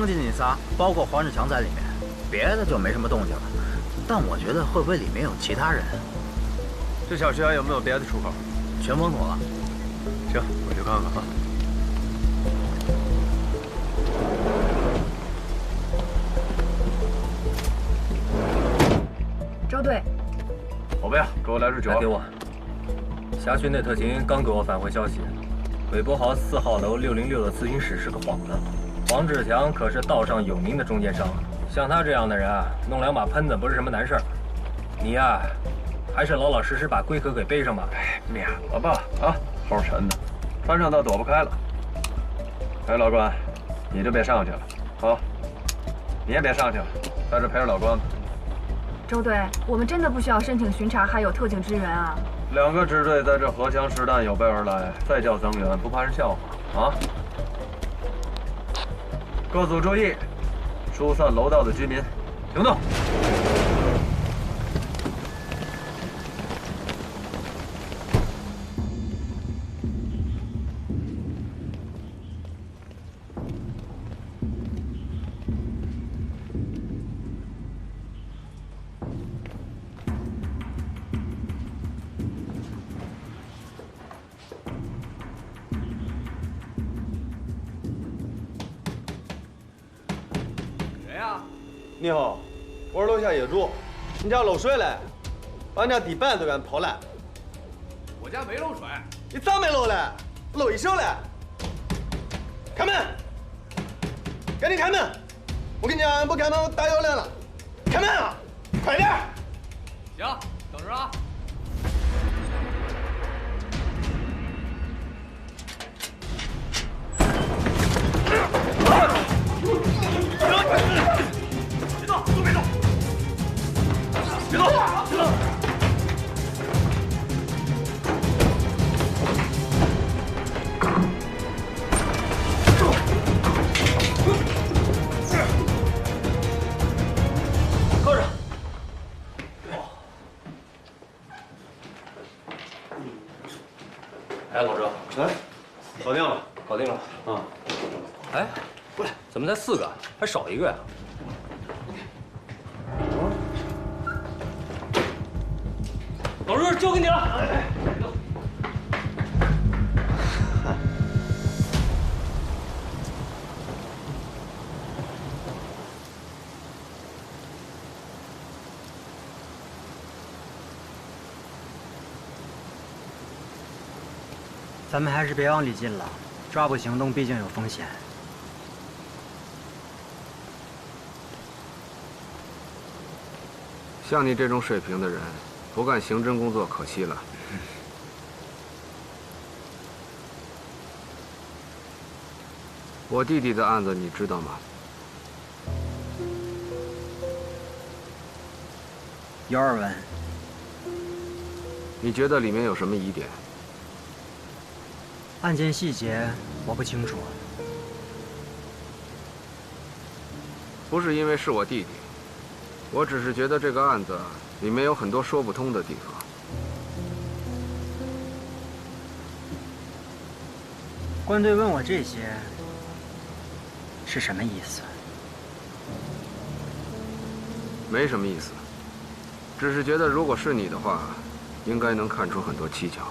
刚进去仨，包括黄志强在里面，别的就没什么动静了。但我觉得会不会里面有其他人？这小区还有没有别的出口？全封锁了。行，我去看看啊。周队，宝贝啊，给我来支酒。来给我。辖区内特勤刚给我返回消息，韦伯豪4号楼606的咨询室是个幌子。黄志强可是道上有名的中间商，像他这样的人啊，弄2把喷子不是什么难事儿。你呀，还是老老实实把龟壳给背上吧。哎，免了吧啊，齁沉的，穿上倒躲不开了。哎，老关，你就别上去了，好，你也别上去了，在这陪着老关吧。周队，我们真的不需要申请巡查，还有特警支援啊。2个支队在这荷枪实弹，有备而来，再叫增援，不怕人笑话啊？各组注意，疏散楼道的居民，行动！你好，我是楼下业主，你家漏水了，把你家地板都给俺泡烂。我家没漏水，你咋没漏了？漏一宿了。开门，赶紧开门！我跟你讲，不开门我打110了。开门啊，快点！行，等着啊。别动，都别动！别动！别动！扣着。哎，老周，哎，搞定了，搞定了。啊！哎，过来，怎么才4个，还少1个呀？老周，交给你了。咱们还是别往里进了，抓捕行动毕竟有风险。像你这种水平的人，不干刑侦工作可惜了。我弟弟的案子你知道吗？有耳闻。你觉得里面有什么疑点？案件细节我不清楚。不是因为是我弟弟，我只是觉得这个案子里面有很多说不通的地方。官队问我这些是什么意思？没什么意思，只是觉得如果是你的话，应该能看出很多蹊跷。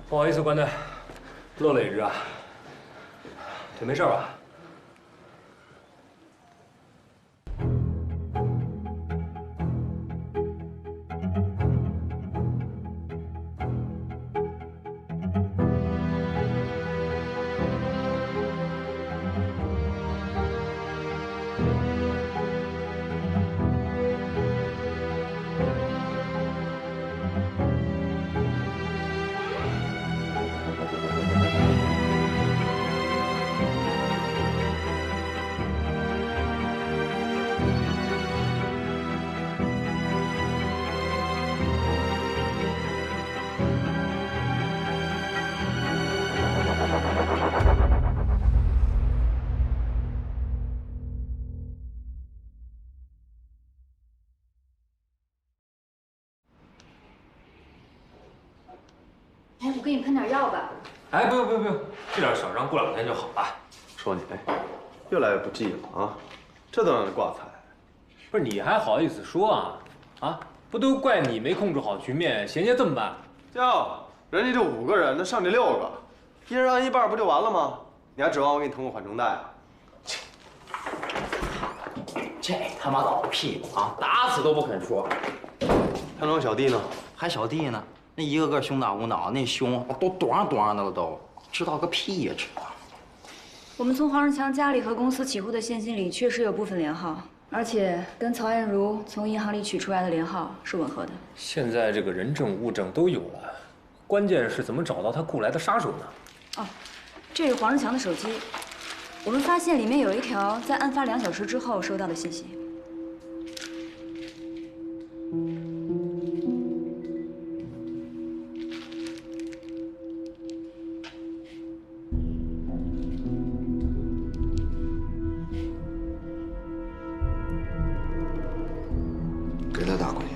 不好意思，官队，漏了一只啊。这没事吧？给你喷点药吧。哎，不用，这点小伤过2天就好了。说你，越来越不济了啊！这都让人挂彩。不是你还好意思说啊？啊，不都怪你没控制好局面，衔接这么慢？人家就5个人，那上去6个，一人按一半不就完了吗？你还指望我给你腾个缓冲带啊？这他妈老屁股啊，打死都不肯说。他那小弟呢？还小弟呢，那一个个胸大无脑，那胸都多的了都，知道个屁呀，知道。我们从黄世强家里和公司起户的现金里确实有部分连号，而且跟曹艳茹从银行里取出来的连号是吻合的。现在这个人证物证都有了，关键是怎么找到他雇来的杀手呢？哦，这是黄世强的手机，我们发现里面有一条在案发2小时之后收到的信息。给他打过去。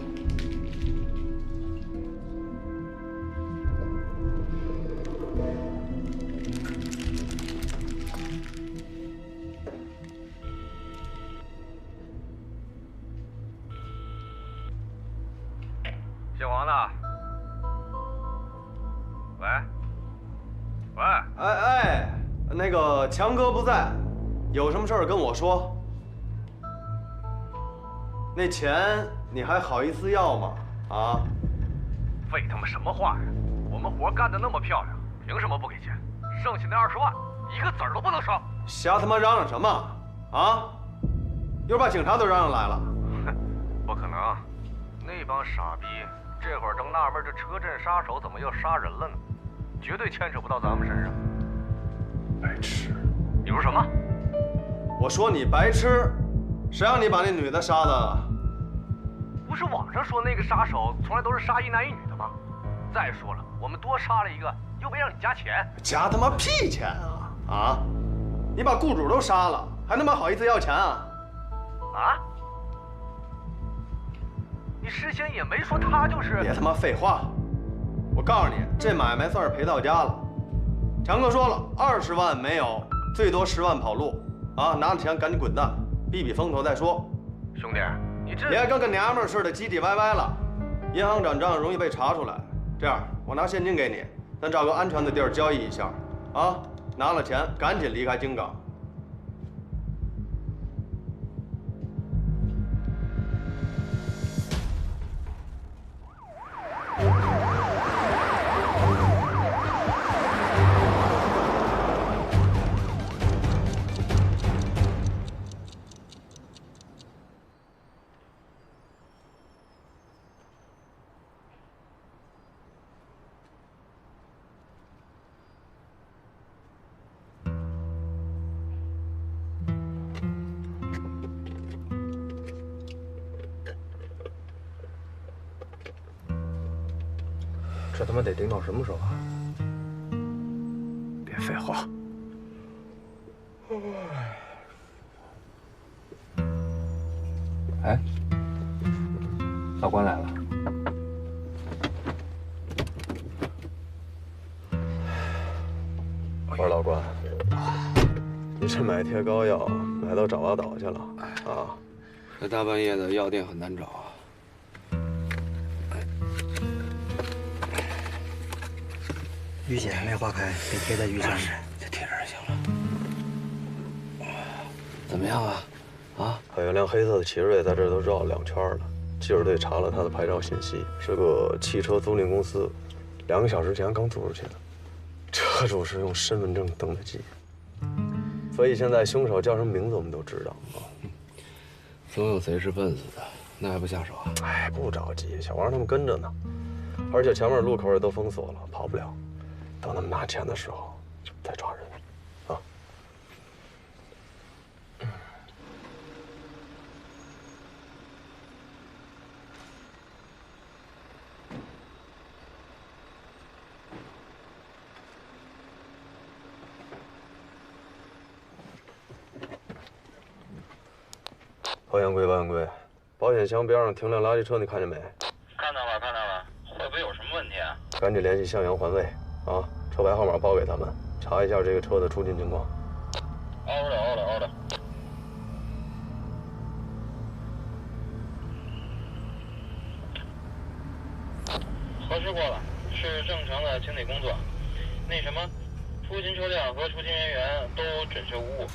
姓黄的。喂。哎，那个强哥不在，有什么事儿跟我说。那钱你还好意思要吗？啊？废他妈什么话呀！我们活干得那么漂亮，凭什么不给钱？剩下那20万，一个子儿都不能少。瞎他妈嚷嚷什么？啊？一会儿把警察都嚷嚷来了。哼，不可能，那帮傻逼这会儿正纳闷这车震杀手怎么又杀人了呢，绝对牵扯不到咱们身上。白痴！你说什么？我说你白痴，谁让你把那女的杀的？不是网上说那个杀手从来都是杀1男1女的吗？再说了，我们多杀了一个，又没让你加钱。加他妈屁钱啊！啊！你把雇主都杀了，还他妈好意思要钱啊？啊？你事先也没说他就是……别他妈废话！我告诉你，这买卖算是赔到家了。强哥说了，20万没有，最多10万跑路。啊，拿着钱赶紧滚蛋，避避风头再说。兄弟，你这别跟个娘们儿似的唧唧歪歪了，银行转账容易被查出来。这样，我拿现金给你，咱找个安全的地儿交易一下。啊，拿了钱赶紧离开京港。这他妈得盯到什么时候啊？别废话。哎，老关来了。我说老关，你这买贴膏药买到爪哇岛去了啊？这大半夜的药店很难找啊。淤血还没化开，得贴在淤上面。就贴这儿就行了。怎么样啊？啊？还有辆黑色的奇瑞在这儿都绕了2圈了。技术队查了他的牌照信息，是个汽车租赁公司，2个小时前刚租出去的。车主是用身份证登的记，所以现在凶手叫什么名字我们都知道啊。总有贼是笨死的，那还不下手啊？哎，不着急，小王他们跟着呢，而且前面路口也都封锁了，跑不了。等他们拿钱的时候再抓人，啊。保险柜，保险柜，保险箱边上停辆垃圾车，你看见没？看到了，看到了。会不会有什么问题啊？赶紧联系向阳环卫，啊，车牌号码报给他们，查一下这个车的出境情况。order。核实过了，是正常的清理工作。那什么，出勤车辆和出勤人员都准确无误。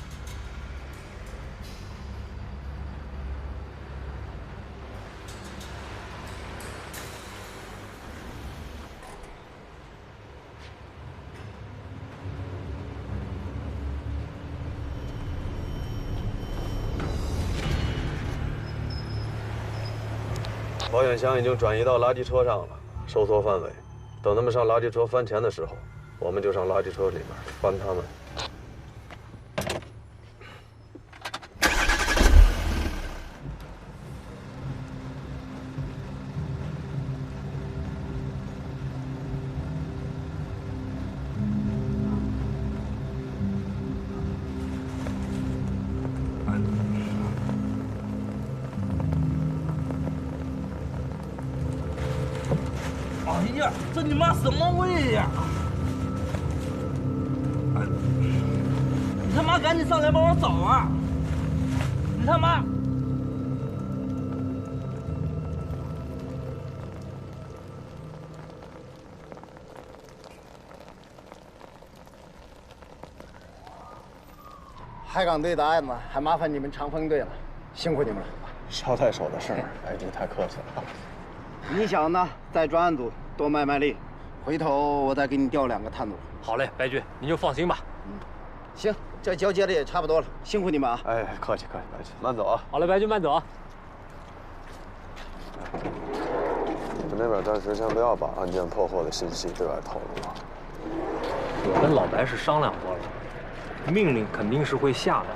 保险箱已经转移到垃圾车上了，收缩范围。等他们上垃圾车翻钱的时候，我们就上垃圾车里面翻他们。哎呀，这你妈什么味呀！你他妈赶紧上来帮我找啊！你他妈！海港队的案子还麻烦你们长风队了，辛苦你们了。捎带手的事儿，白局太客气了。你想呢，在专案组多卖卖力，回头我再给你调2个探组。好嘞，白局，您就放心吧。行，这交接的也差不多了，辛苦你们啊！哎，客气客气，白局，慢走啊。好嘞，白局慢走啊。你们那边暂时先不要把案件破获的信息对外透露啊。我跟老白是商量过了，命令肯定是会下的，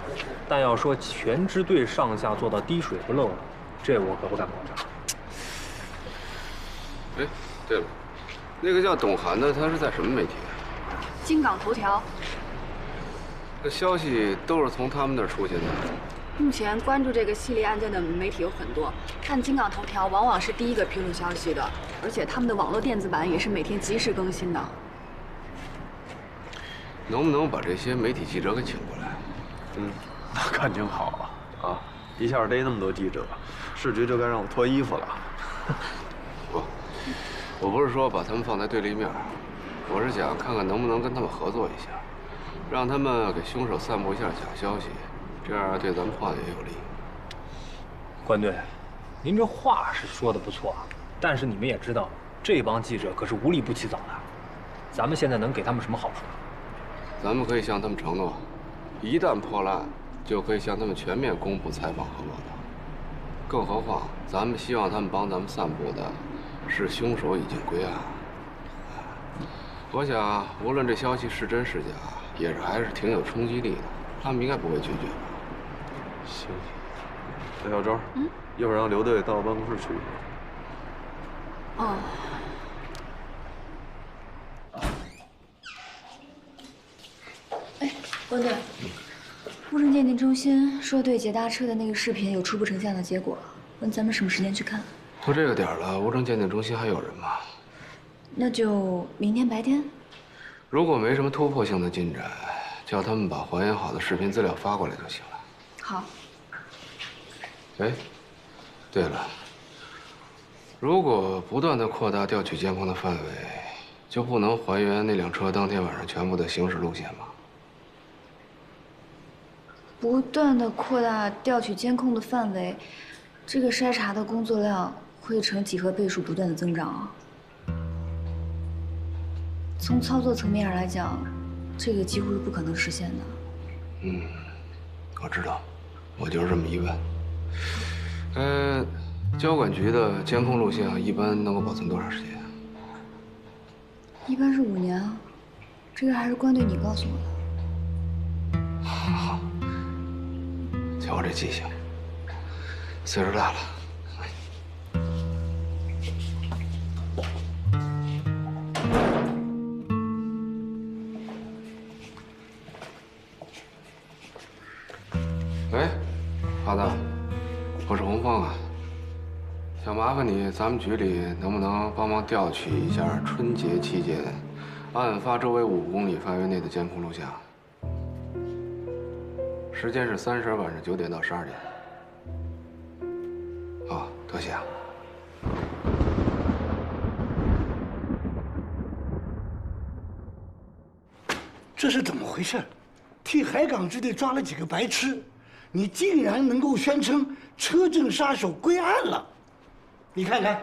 但要说全支队上下做到滴水不漏，这我可不敢保证。哎，对了，那个叫董涵的，他是在什么媒体？京港头条。这消息都是从他们那儿出去的。目前关注这个系列案件的媒体有很多，但京港头条往往是第一个披露消息的，而且他们的网络电子版也是每天及时更新的。能不能把这些媒体记者给请过来？那感情好啊！一下逮那么多记者，市局就该让我脱衣服了。不，我不是说把他们放在对立面，我是想看看能不能跟他们合作一下，让他们给凶手散布一下假消息，这样对咱们破案也有利。关队，您这话是说的不错，但是你们也知道，这帮记者可是无利不起早的，咱们现在能给他们什么好处？咱们可以向他们承诺，一旦破了案，就可以向他们全面公布采访和报道。更何况，咱们希望他们帮咱们散布的是凶手已经归案。我想，无论这消息是真是假，也是还是挺有冲击力的，他们应该不会拒绝。行，那小周，一会儿让刘队到办公室去。哦。关队，物证鉴定中心说对捷达车的那个视频有初步成像的结果，问咱们什么时间去看？都这个点了，物证鉴定中心还有人吗？那就明天白天。如果没什么突破性的进展，叫他们把还原好的视频资料发过来就行了。好。哎，对了，如果不断的扩大调取监控的范围，就不能还原那辆车当天晚上全部的行驶路线吗？不断的扩大调取监控的范围，这个筛查的工作量会呈几何倍数不断的增长啊。从操作层面上来讲，这个几乎是不可能实现的。我知道，我就是这么一问。交管局的监控录像一般能够保存多长时间？一般是5年啊，这个还是关队你告诉我的。好，瞧我这记性，岁数大了。喂，好的，我是洪峰啊，想麻烦你，咱们局里能不能帮忙调取一下春节期间案发周围5公里范围内的监控录像，时间是30日晚上9点到12点。好，多谢啊。这是怎么回事？替海港支队抓了几个白痴，你竟然能够宣称车震杀手归案了？你看看，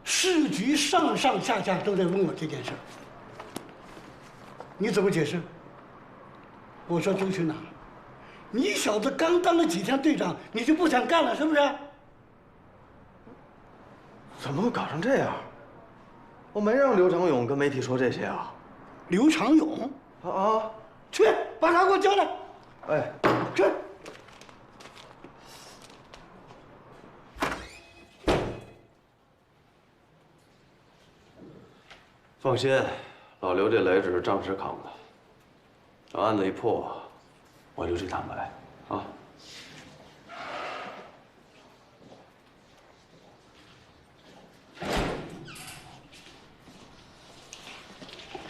市局上上下下都在问我这件事，你怎么解释？我说周去哪儿？你小子刚当了几天队长，你就不想干了是不是？怎么会搞成这样？我没让刘长勇跟媒体说这些啊。刘长勇啊，去把他给我叫来。哎，去。放心，老刘这雷只是仗势扛的，等案子一破，我就去坦白啊。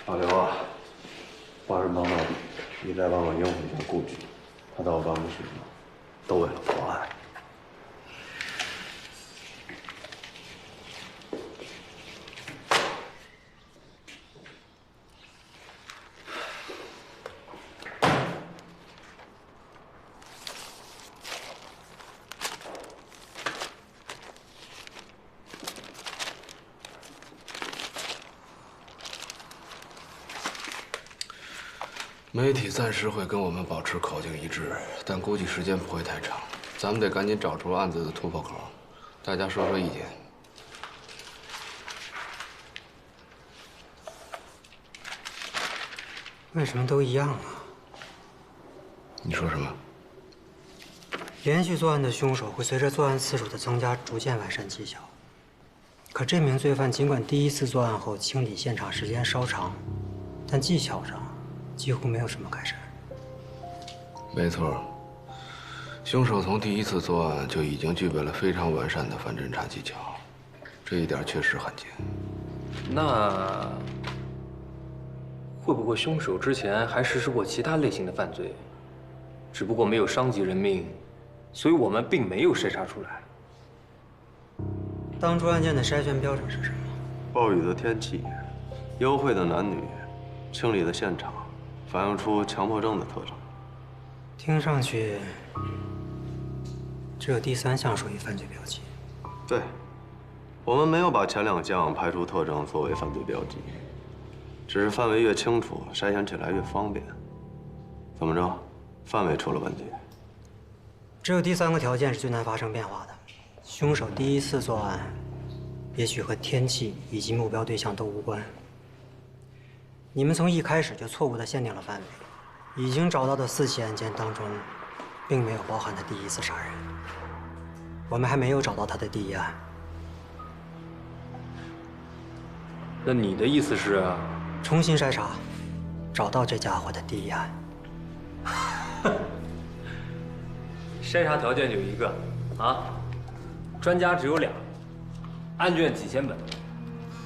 老刘啊，华人帮到底，你再帮我应付一下顾局，他到我办公室都为了破案。媒体暂时会跟我们保持口径一致，但估计时间不会太长。咱们得赶紧找出案子的突破口，大家说说意见。为什么都一样啊？你说什么？连续作案的凶手会随着作案次数的增加逐渐完善技巧，可这名罪犯尽管第一次作案后清理现场时间稍长，但技巧上几乎没有什么改善。没错，凶手从第一次作案就已经具备了非常完善的反侦查技巧，这一点确实罕见。那会不会凶手之前还实施过其他类型的犯罪，只不过没有伤及人命，所以我们并没有筛查出来？当初案件的筛选标准是什么？暴雨的天气，幽会的男女，清理的现场，反映出强迫症的特征。听上去，只有第3项属于犯罪标记。对，我们没有把前2项排除特征作为犯罪标记，只是范围越清楚，筛选起来越方便。怎么着，范围出了问题？只有第3个条件是最难发生变化的。凶手第一次作案，也许和天气以及目标对象都无关。你们从一开始就错误地限定了范围。已经找到的4起案件当中，并没有包含他第一次杀人。我们还没有找到他的第1案。那你的意思是，重新筛查，找到这家伙的第1案。筛查条件就1个，啊，专家只有2，案卷几千本，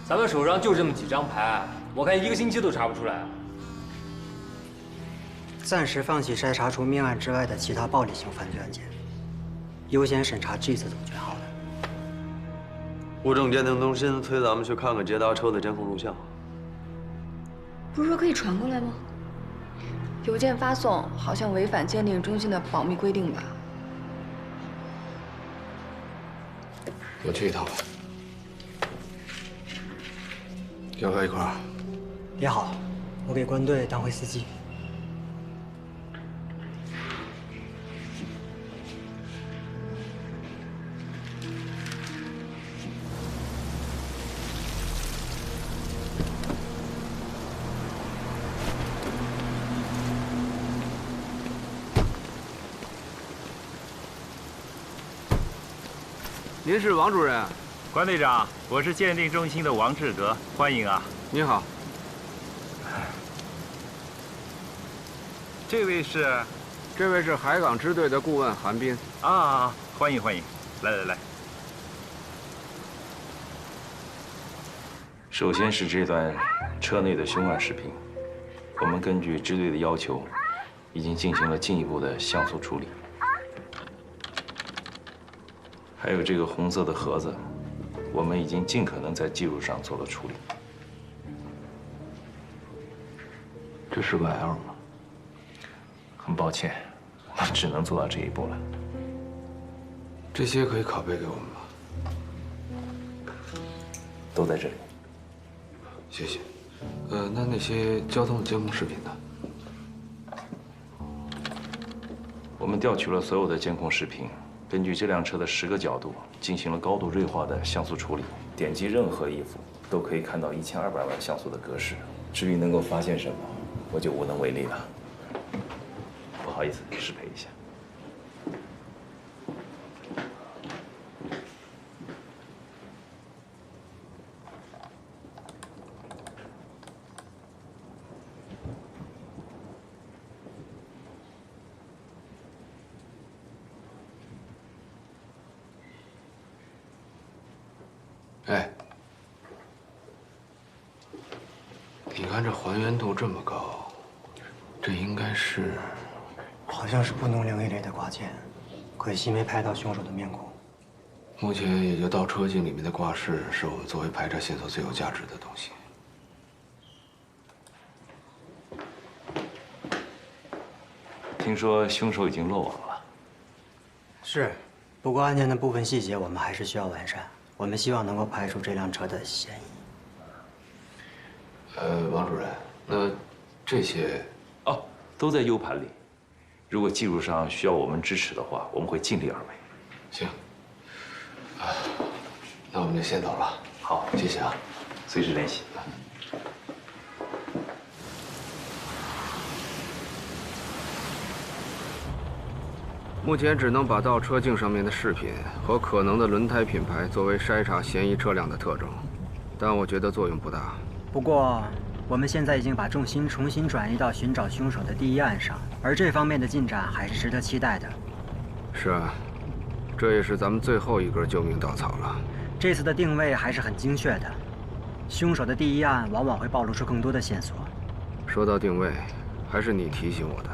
咱们手上就这么几张牌，我看1个星期都查不出来。暂时放弃筛查除命案之外的其他暴力性犯罪案件，优先审查这次组卷号的。物证鉴定中心催咱们去看看捷达车的监控录像。不是说可以传过来吗？邮件发送好像违反鉴定中心的保密规定吧？我去一趟吧。要不要一块儿？也好，我给关队当回司机。您是王主任？关队长，我是鉴定中心的王志格，欢迎啊。你好。这位是？这位是海港支队的顾问韩斌。啊，欢迎欢迎，来来来。首先是这段车内的凶案视频，我们根据支队的要求，已经进行了进一步的像素处理。还有这个红色的盒子，我们已经尽可能在技术上做了处理。这是个 L 吗？很抱歉，我们只能做到这一步了。这些可以拷贝给我们吗？都在这里。谢谢。那些交通的监控视频呢？我们调取了所有的监控视频，根据这辆车的10个角度进行了高度锐化的像素处理。点击任何一幅都可以看到1200万像素的格式。至于能够发现什么，我就无能为力了。不好意思，失陪一下。哎，你看这还原度这么高，这应该是……好像是不能灵异类的挂件，可惜没拍到凶手的面孔。目前也就倒车镜里面的挂饰是我们作为排查线索最有价值的东西。听说凶手已经落网了。是，不过案件的部分细节我们还是需要完善。我们希望能够排除这辆车的嫌疑。王主任，那这些哦，都在 U 盘里。如果技术上需要我们支持的话，我们会尽力而为。行。那我们就先走了。好，谢谢啊，随时联系。目前只能把倒车镜上面的饰品和可能的轮胎品牌作为筛查嫌疑车辆的特征，但我觉得作用不大。不过，我们现在已经把重心重新转移到寻找凶手的第一案上，而这方面的进展还是值得期待的。是啊，这也是咱们最后一根救命稻草了。这次的定位还是很精确的，凶手的第一案往往会暴露出更多的线索。说到定位，还是你提醒我的。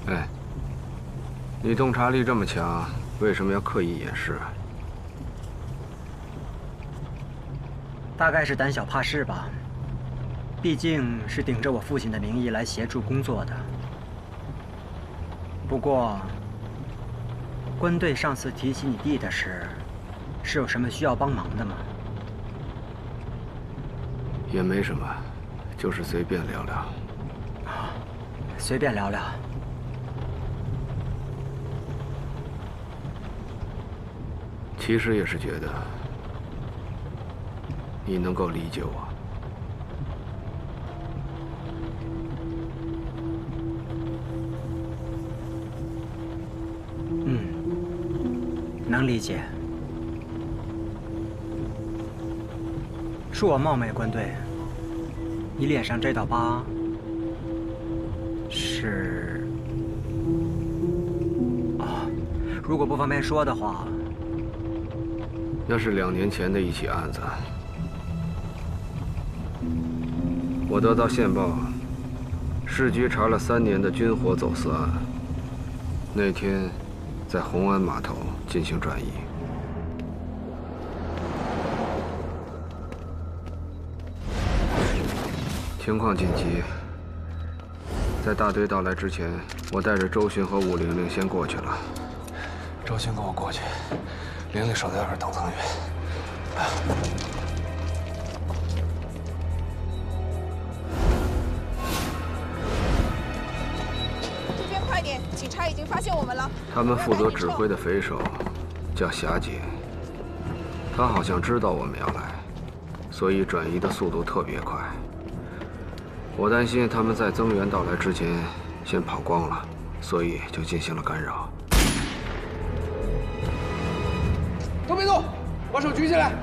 哎，你洞察力这么强，为什么要刻意掩饰啊？大概是胆小怕事吧。毕竟是顶着我父亲的名义来协助工作的。不过，关队上次提起你弟的事，是有什么需要帮忙的吗？也没什么，就是随便聊聊。啊，随便聊聊。其实也是觉得你能够理解我。能理解。恕我冒昧，关队，你脸上这道疤是……哦，如果不方便说的话。那是2年前的一起案子，我得到线报，市局查了3年的军火走私案，那天在红安码头进行转移。情况紧急，在大队到来之前，我带着周巡和武玲玲先过去了。周巡跟我过去。玲玲守在外边等增援。这边快点，警察已经发现我们了。他们负责指挥的匪首叫霞姐，她好像知道我们要来，所以转移的速度特别快。我担心他们在增援到来之前先跑光了，所以就进行了干扰。都别动，把手举起来。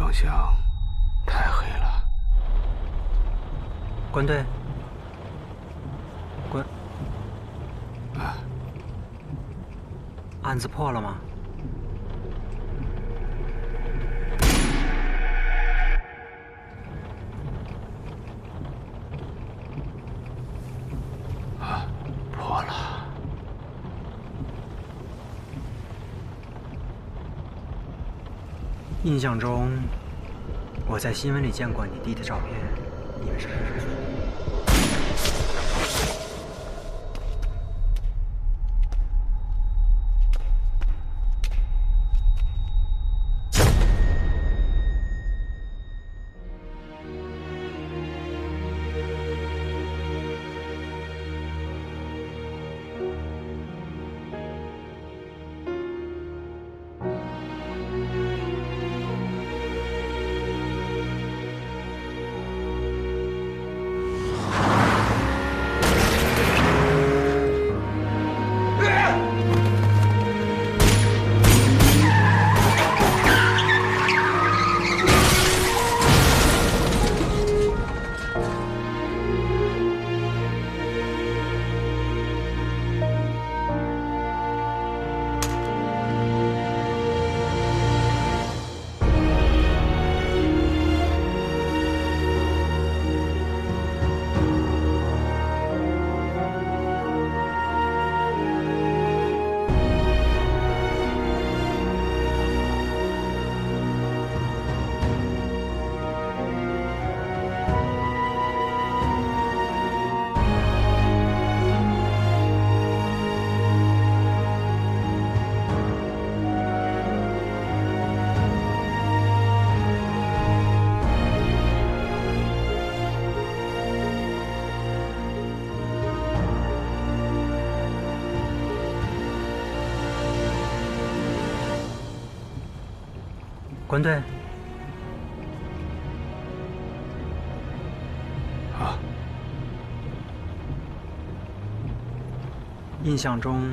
方向太黑了。关队，案子破了吗？破了。印象中，我在新闻里见过你弟的照片，你们是孪生兄弟。关队，印象中，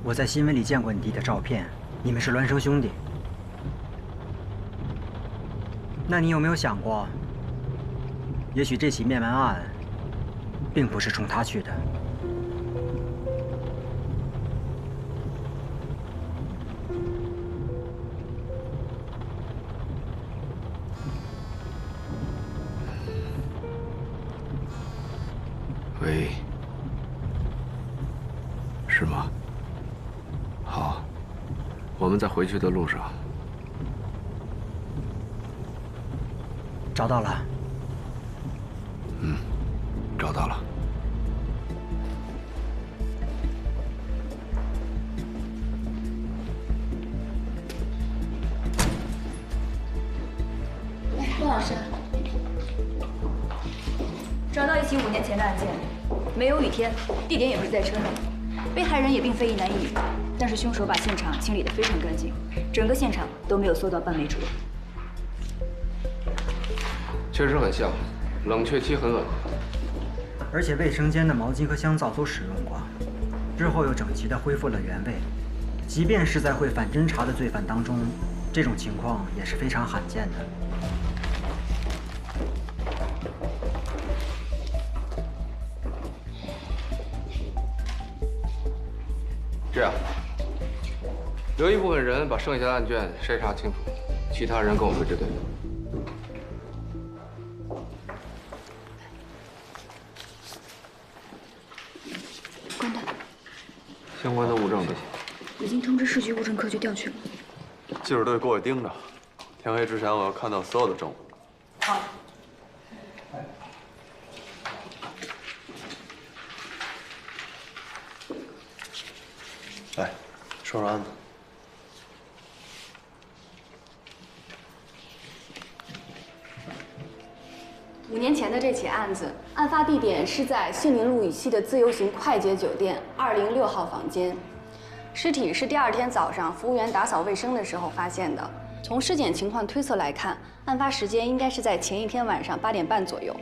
我在新闻里见过你弟的照片，你们是孪生兄弟。那你有没有想过，也许这起灭门案，并不是冲他去的？喂，是吗？好，我们在回去的路上。找到了。找到了。陆老师，找到一起5年前的案件，没有雨天，地点也不是在车内，被害人也并非一男一女，但是凶手把现场清理得非常干净，整个现场都没有搜到半枚指纹。确实很像，冷却期很稳。而且卫生间的毛巾和香皂都使用过，之后又整齐地恢复了原位。即便是在会反侦查的罪犯当中，这种情况也是非常罕见的。这样，留一部分人把剩下的案卷筛查清楚，其他人跟我回支队。关队，相关的物证呢？已经通知市局物证科去调取了。记者队给我盯着，天黑之前我要看到所有的证物。好。来，说说案子。5年前的这起案子，案发地点是在杏林路以西的自由行快捷酒店206号房间，尸体是第2天早上服务员打扫卫生的时候发现的。从尸检情况推测来看，案发时间应该是在前一天晚上8点半左右。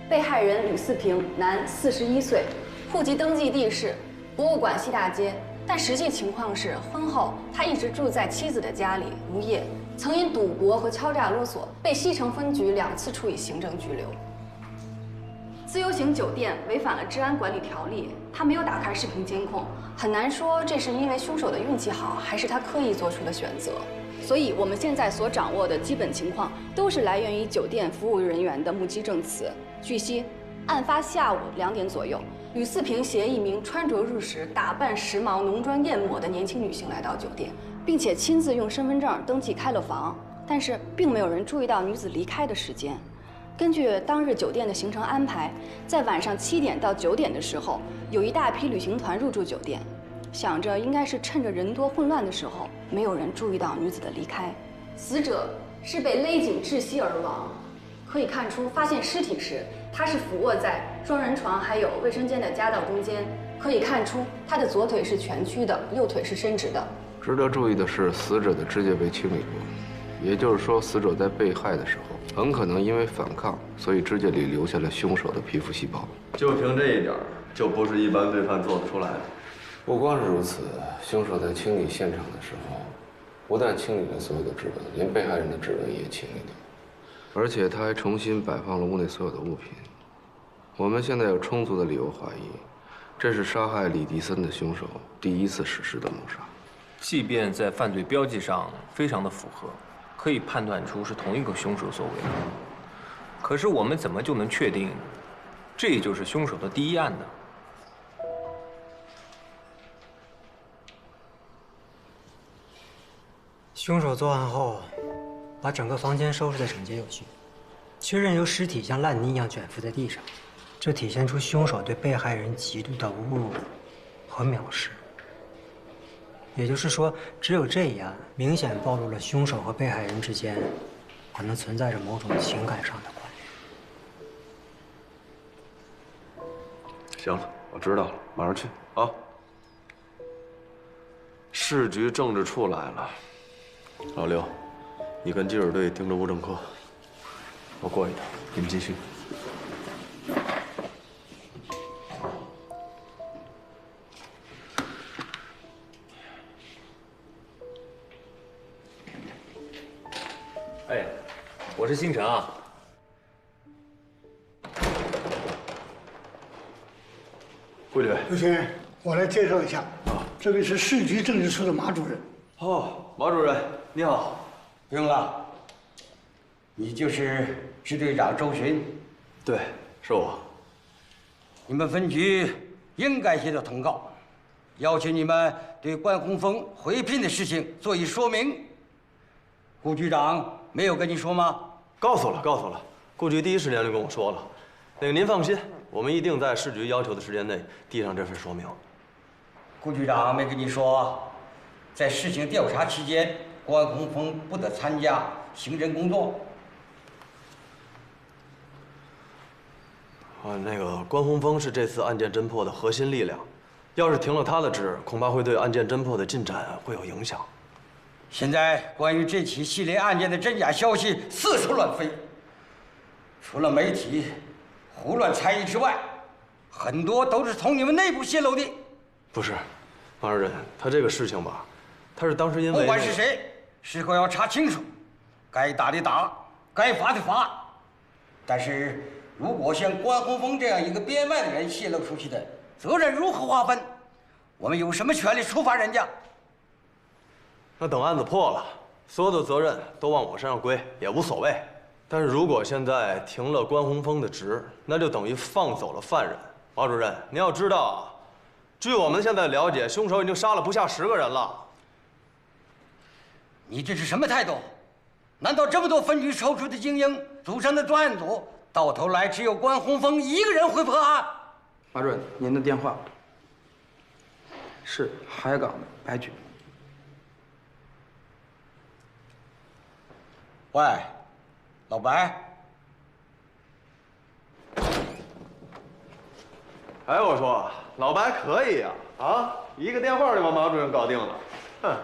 被害人吕四平，男，41岁，户籍登记地是博物馆西大街，但实际情况是婚后他一直住在妻子的家里，无业，曾因赌博和敲诈勒索被西城分局2次处以行政拘留。自由行酒店违反了治安管理条例，他没有打开视频监控，很难说这是因为凶手的运气好，还是他刻意做出的选择。所以我们现在所掌握的基本情况都是来源于酒店服务人员的目击证词。据悉，案发下午2点左右，吕四平携一名穿着日式、打扮时髦、浓妆艳抹的年轻女性来到酒店，并且亲自用身份证登记开了房，但是并没有人注意到女子离开的时间。根据当日酒店的行程安排，在晚上7点到9点的时候，有一大批旅行团入住酒店，想着应该是趁着人多混乱的时候，没有人注意到女子的离开。死者是被勒颈窒息而亡，可以看出发现尸体时，他是俯卧在双人床还有卫生间的夹道中间，可以看出他的左腿是蜷曲的，右腿是伸直的。值得注意的是，死者的指甲被清理过，也就是说，死者在被害的时候，很可能因为反抗，所以指甲里留下了凶手的皮肤细胞。就凭这一点，就不是一般罪犯做得出来的。不光是如此，凶手在清理现场的时候，不但清理了所有的指纹，连被害人的指纹也清理了，而且他还重新摆放了屋内所有的物品。我们现在有充足的理由怀疑，这是杀害李迪森的凶手第一次实施的谋杀。即便在犯罪标记上非常的符合，可以判断出是同一个凶手所为的。可是我们怎么就能确定，这就是凶手的第一案呢？凶手作案后，把整个房间收拾得整洁有序，却任由尸体像烂泥一样卷伏在地上，这体现出凶手对被害人极度的侮辱和藐视。也就是说，只有这一案明显暴露了凶手和被害人之间可能存在着某种情感上的关联。行了，我知道了，马上去啊。市局政治处来了，老刘，你跟记者队盯着物证科，我过一趟，你们继续。哎，我是星辰啊。顾局，刘先，我来介绍一下，这位是市局政治处的马主任。哦，马主任，你好。不用了，你就是支队长周巡。对，是我。你们分局应该接到通告，要求你们对关洪峰回聘的事情做一说明。顾局长没有跟你说吗？告诉了，告诉了。顾局第一时间就跟我说了。那个您放心，我们一定在市局要求的时间内递上这份说明。顾局长没跟你说，在事情调查期间，关洪峰不得参加刑侦工作。那个关洪峰是这次案件侦破的核心力量，要是停了他的职，恐怕会对案件侦破的进展会有影响。现在关于这起系列案件的真假消息四处乱飞，除了媒体胡乱猜疑之外，很多都是从你们内部泄露的。不是，马主任，他这个事情吧，他是当时因为……不管是谁，事后要查清楚，该打的打，该罚的罚。但是如果像关洪峰这样一个编外的人泄露出去的，责任如何划分？我们有什么权利处罚人家？那等案子破了，所有的责任都往我身上归也无所谓。但是如果现在停了关洪峰的职，那就等于放走了犯人。马主任，您要知道啊，据我们现在了解，凶手已经杀了不下10个人了。你这是什么态度？难道这么多分局抽出的精英组成的专案组，到头来只有关洪峰一个人会破案？马主任，您的电话是海港的白局。喂，老白。哎，我说老白可以呀，一个电话就把马主任搞定了。哼，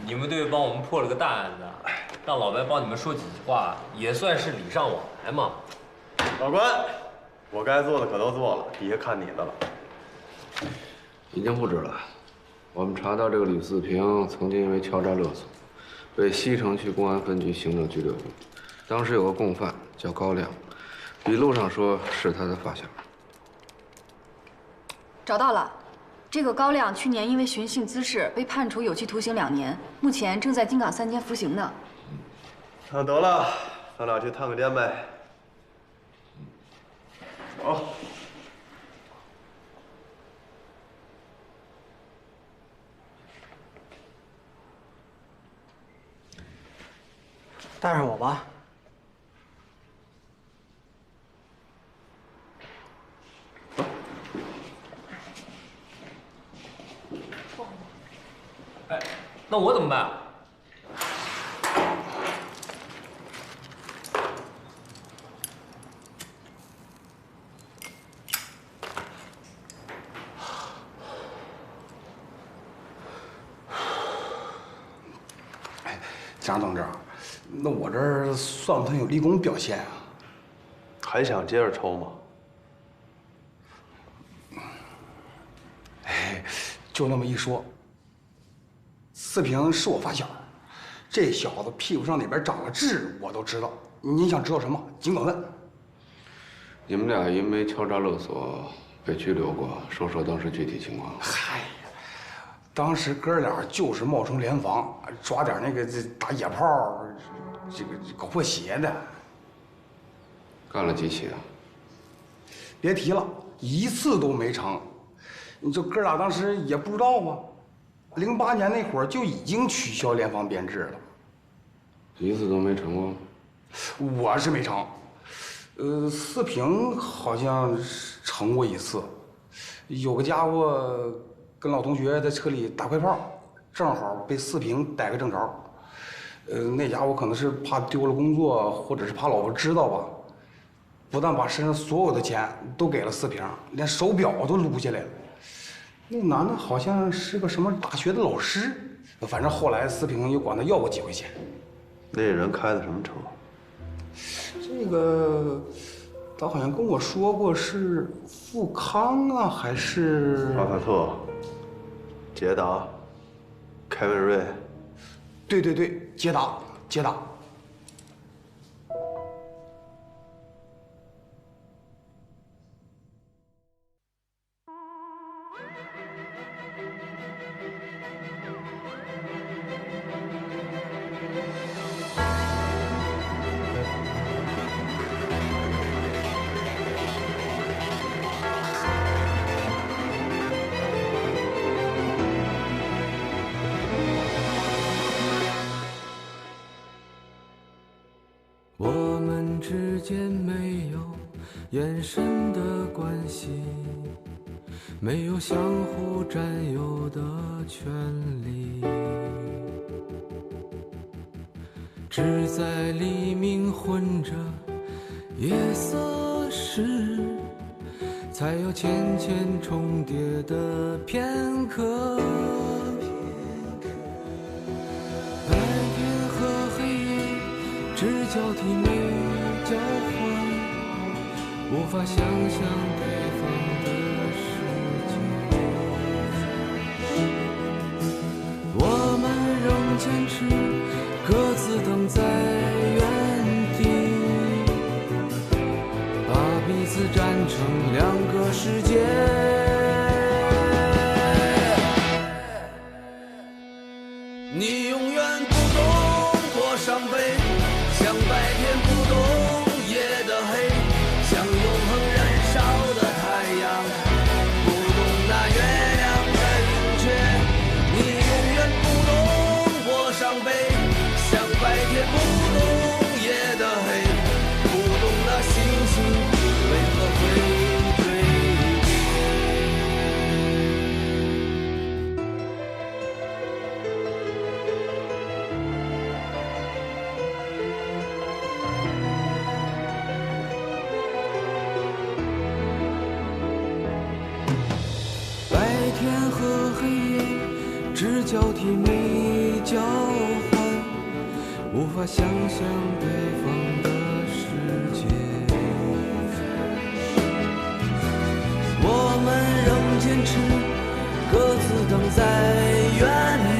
你们队帮我们破了个大案子，让老白帮你们说几句话，也算是礼尚往来嘛。老关，我该做的可都做了，底下看你的了。已经不止了。我们查到这个吕四平曾经因为敲诈勒索，被西城区公安分局行政拘留。当时有个共犯叫高亮，笔录上说是他的发小。找到了，这个高亮去年因为寻衅滋事被判处有期徒刑2年，目前正在京港3监服刑呢。那得了，咱俩去探个店呗。走。带上我吧。哎，那我怎么办？蒋同志，那我这儿算不算有立功表现啊？还想接着抽吗？哎，就那么一说。四平是我发小，这小子屁股上哪边长了痣，我都知道。你想知道什么，尽管问。你们俩因为敲诈勒索被拘留过，说说当时具体情况。嗨。当时哥俩就是冒充联防，抓点那个打野炮，这个搞破鞋的。干了几起啊？别提了，一次都没成。你这哥俩当时也不知道啊，08年那会儿就已经取消联防编制了。一次都没成功？我是没成，四平好像是成过一次，有个家伙。跟老同学在车里打快炮，正好被四平逮个正着。那家伙可能是怕丢了工作，或者是怕老婆知道吧，不但把身上所有的钱都给了四平，连手表都撸下来了。那男的好像是个什么大学的老师，反正后来四平又管他要过几回钱。那人开的什么车？这个他好像跟我说过是富康啊，还是巴萨特。捷达，凯文瑞，对，捷达。我们之间没有眼神的关系，没有相互占有的权利，只在黎明混着夜色时，才有浅浅重叠的片刻。白天和黑夜只交替没交换，无法想象对方的世界。我们仍坚持各自等在原地，把彼此站成2个世界。你永远不懂我伤悲，像白天不懂夜的黑，像永恒燃烧的太阳，不懂那月亮的盈缺。你永远不懂我伤悲，像白天不懂夜的黑，不懂那星星为何会只交替没交换，无法想象对方的世界。我们仍坚持各自等在原地，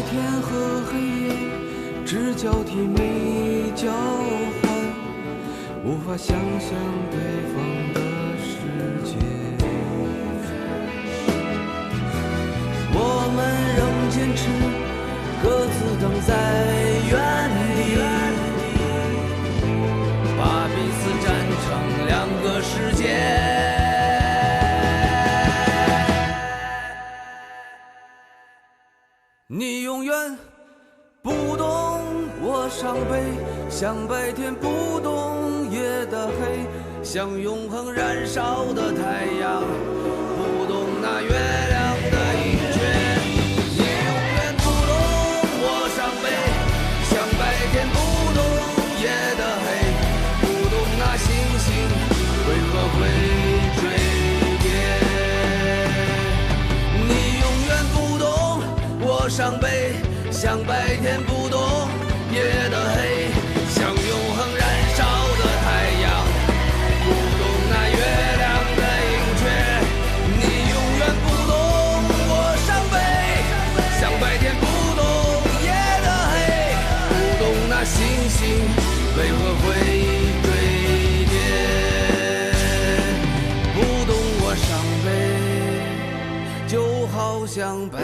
天和黑夜只交替没交换，无法想象对方的世界。我们仍坚持各自等在原地，把彼此站成两个世界。你永远不懂我伤悲，像白天不懂夜的黑，像永恒燃烧的太阳，不懂那月亮的盈缺。你永远不懂我伤悲，像白天不懂夜的黑，不懂那星星为何会坠跌。你永远不懂我伤悲，像白天不懂夜的黑，像永恒燃烧的太阳，不懂那月亮的盈缺。你永远不懂我伤悲，像白天不懂夜的黑，不懂那星星为何会坠跌，不懂我伤悲，就好像白